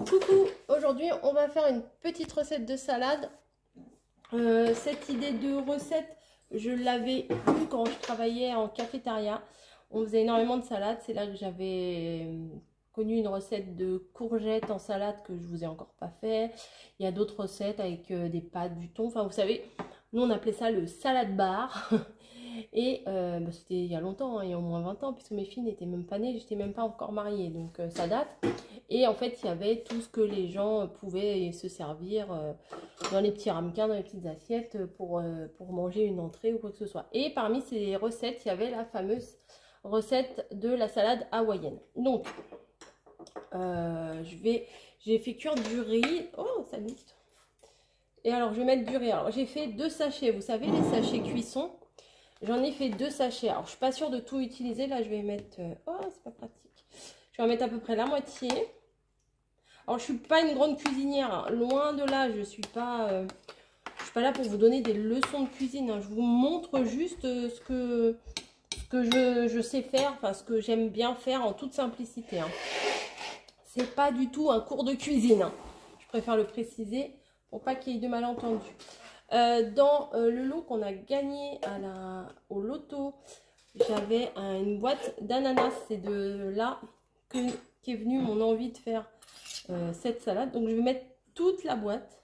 Coucou, aujourd'hui on va faire une petite recette de salade. Cette idée de recette, je l'avais eue quand je travaillais en cafétéria. On faisait énormément de salades, c'est là que j'avais connu une recette de courgettes en salade que je vous ai encore pas fait. Il y a d'autres recettes avec des pâtes, du thon, enfin vous savez, nous on appelait ça le salade bar. Et c'était il y a longtemps, hein, il y a au moins 20 ans, puisque mes filles n'étaient même pas nées, j'étais même pas encore mariée, donc ça date. Et en fait, il y avait tout ce que les gens pouvaient se servir dans les petits ramequins, dans les petites assiettes pour manger une entrée ou quoi que ce soit. Et parmi ces recettes, il y avait la fameuse recette de la salade hawaïenne. Donc, j'ai fait cuire du riz. Oh, ça mixe. Et alors, je vais mettre du riz. Alors, j'ai fait 2 sachets, vous savez, les sachets cuisson. J'en ai fait 2 sachets. Alors, je suis pas sûre de tout utiliser. Là, je vais mettre... Oh, c'est pas pratique. Je vais en mettre à peu près la moitié. Alors, je suis pas une grande cuisinière. Hein. Loin de là, je suis pas là pour vous donner des leçons de cuisine. Hein. Je vous montre juste ce que je sais faire. Enfin, ce que j'aime bien faire en toute simplicité. Hein. C'est pas du tout un cours de cuisine. Hein. Je préfère le préciser pour pas qu'il y ait de malentendus. Dans le lot qu'on a gagné au loto, j'avais une boîte d'ananas. C'est de là qu'est venue mon envie de faire cette salade. Donc je vais mettre toute la boîte.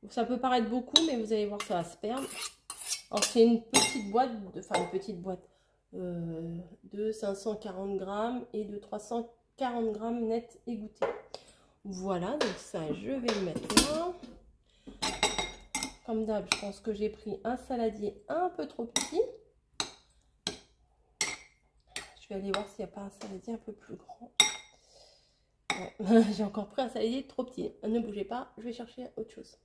Ça peut paraître beaucoup, mais vous allez voir, ça va se perdre. Alors c'est une petite boîte, de 540 grammes et de 340 grammes net égoutté. Voilà, donc ça je vais le mettre là. Comme d'hab, je pense que j'ai pris un saladier un peu trop petit. Je vais aller voir s'il n'y a pas un saladier un peu plus grand. Ouais. J'ai encore pris un saladier trop petit. Ne bougez pas, je vais chercher autre chose.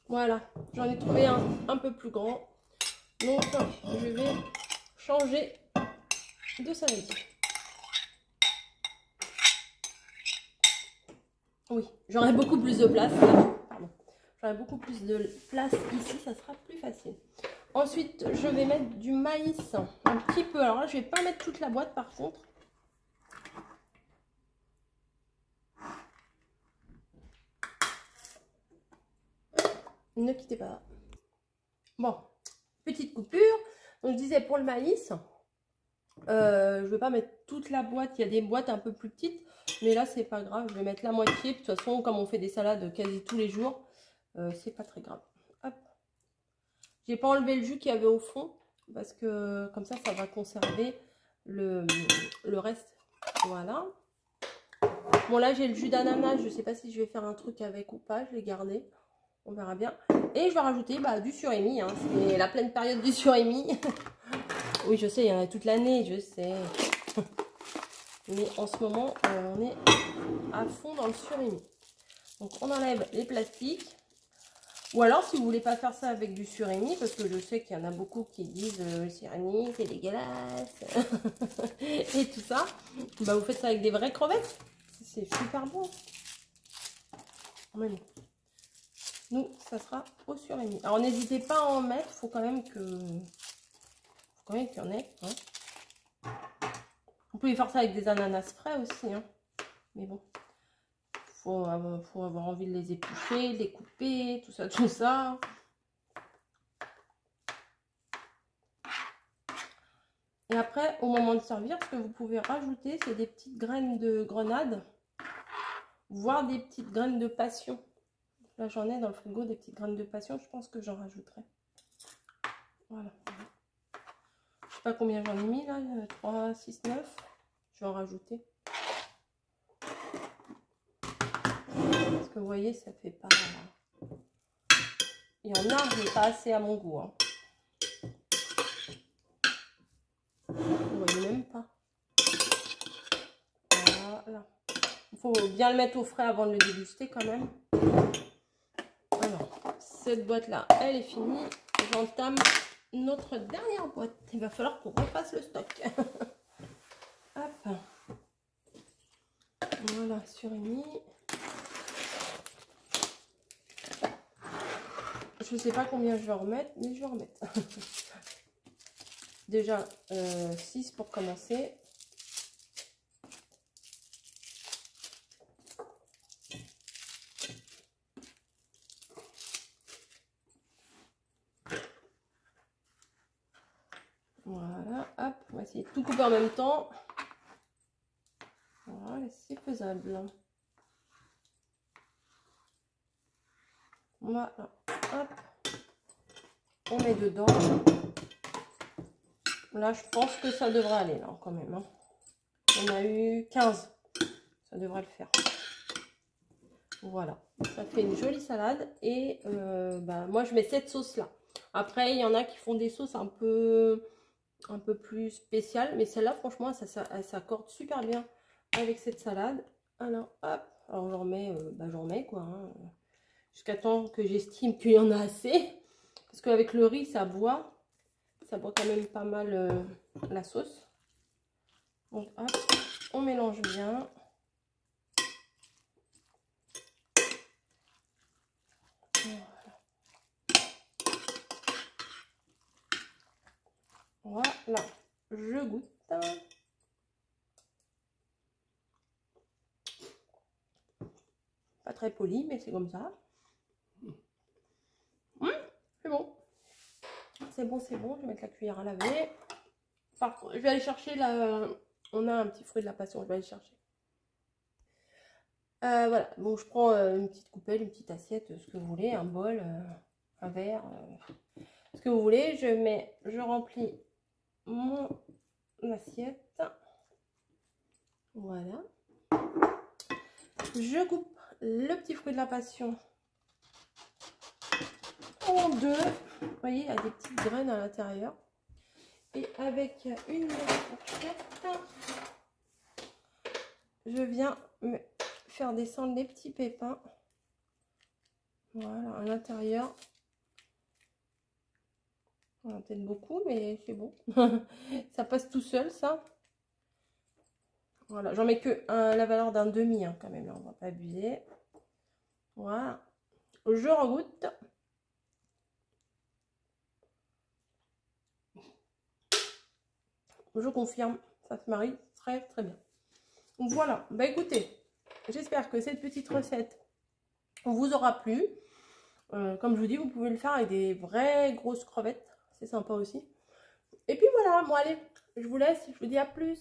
Voilà, j'en ai trouvé un peu plus grand. Donc, je vais changer de saladier. Oui, j'aurai beaucoup plus de place. Pardon. J'aurai beaucoup plus de place ici, ça sera plus facile. Ensuite, je vais mettre du maïs un petit peu. Alors là, je ne vais pas mettre toute la boîte par contre. Ne quittez pas. Bon, petite coupure. Donc, je disais pour le maïs, je ne vais pas mettre toute la boîte. Il y a des boîtes un peu plus petites. Mais là, c'est pas grave. Je vais mettre la moitié. De toute façon, comme on fait des salades quasi tous les jours, c'est pas très grave. Hop. J'ai pas enlevé le jus qu'il y avait au fond. Parce que comme ça va conserver le reste. Voilà. Bon, là, j'ai le jus d'ananas. Je sais pas si je vais faire un truc avec ou pas. Je vais garder. On verra bien. Et je vais rajouter du surimi. Hein. C'est la pleine période du surimi. Oui, je sais, il y en a toute l'année, je sais. Mais en ce moment, on est à fond dans le surimi. Donc, on enlève les plastiques. Ou alors, si vous voulez pas faire ça avec du surimi, parce que je sais qu'il y en a beaucoup qui disent le surimi, c'est dégueulasse. Et tout ça. Vous faites ça avec des vraies crevettes. C'est super bon. Même. Nous, ça sera au surimi. Alors, n'hésitez pas à en mettre. Faut quand même qu'il y en ait. Hein. Vous pouvez faire ça avec des ananas frais aussi. Hein. Mais bon, faut avoir envie de les éplucher, de les couper, tout ça, tout ça. Et après, au moment de servir, ce que vous pouvez rajouter, c'est des petites graines de grenade, voire des petites graines de passion. Là, j'en ai dans le frigo des petites graines de passion. Je pense que j'en rajouterai. Voilà. Je sais pas combien j'en ai mis là. 3, 6, 9. Je vais en rajouter. Parce que vous voyez, ça fait pas... Il y en a, mais pas assez à mon goût. Hein. Vous voyez même pas. Voilà. Il faut bien le mettre au frais avant de le déguster quand même. Alors, cette boîte-là, elle est finie. J'entame notre dernière boîte. Il va falloir qu'on refasse le stock. Hop. Voilà, surimi. Je ne sais pas combien je vais en remettre, mais je vais en remettre. Déjà, 6 pour commencer. essayer de tout couper en même temps. Voilà, c'est faisable. Voilà, hop. On met dedans. Là, je pense que ça devrait aller, là, quand même. Hein. On a eu 15. Ça devrait le faire. Voilà. Ça fait une jolie salade. Et moi, je mets cette sauce-là. Après, il y en a qui font des sauces un peu plus spéciales. Mais celle-là, franchement, elle s'accorde super bien avec cette salade. Alors, hop. Alors, j'en mets, quoi. Hein, jusqu'à temps que j'estime qu'il y en a assez. Parce qu'avec le riz, ça boit quand même pas mal la sauce. Donc, hop, on mélange bien. Voilà, je goûte. Pas très poli, mais c'est comme ça. C'est bon. C'est bon, c'est bon. Je vais mettre la cuillère à laver. Par contre, je vais aller chercher la... On a un petit fruit de la passion, je vais aller chercher. Voilà, bon, je prends une petite coupelle, une petite assiette, ce que vous voulez, un bol, un verre, ce que vous voulez. Je remplis mon assiette. Voilà. Je coupe le petit fruit de la passion en deux. Vous voyez, il y a des petites graines à l'intérieur. Et avec une fourchette, je viens me faire descendre les petits pépins. Voilà, à l'intérieur. Peut-être beaucoup, mais c'est bon. Ça passe tout seul, ça. Voilà, j'en mets que la valeur d'un demi, hein, quand même. Là, on va pas abuser. Voilà. Je regoute. Je confirme, ça se marie très très bien. Donc voilà, bah écoutez, j'espère que cette petite recette vous aura plu. Comme je vous dis, vous pouvez le faire avec des vraies grosses crevettes, c'est sympa aussi. Et puis voilà, bon allez, je vous laisse, je vous dis à plus.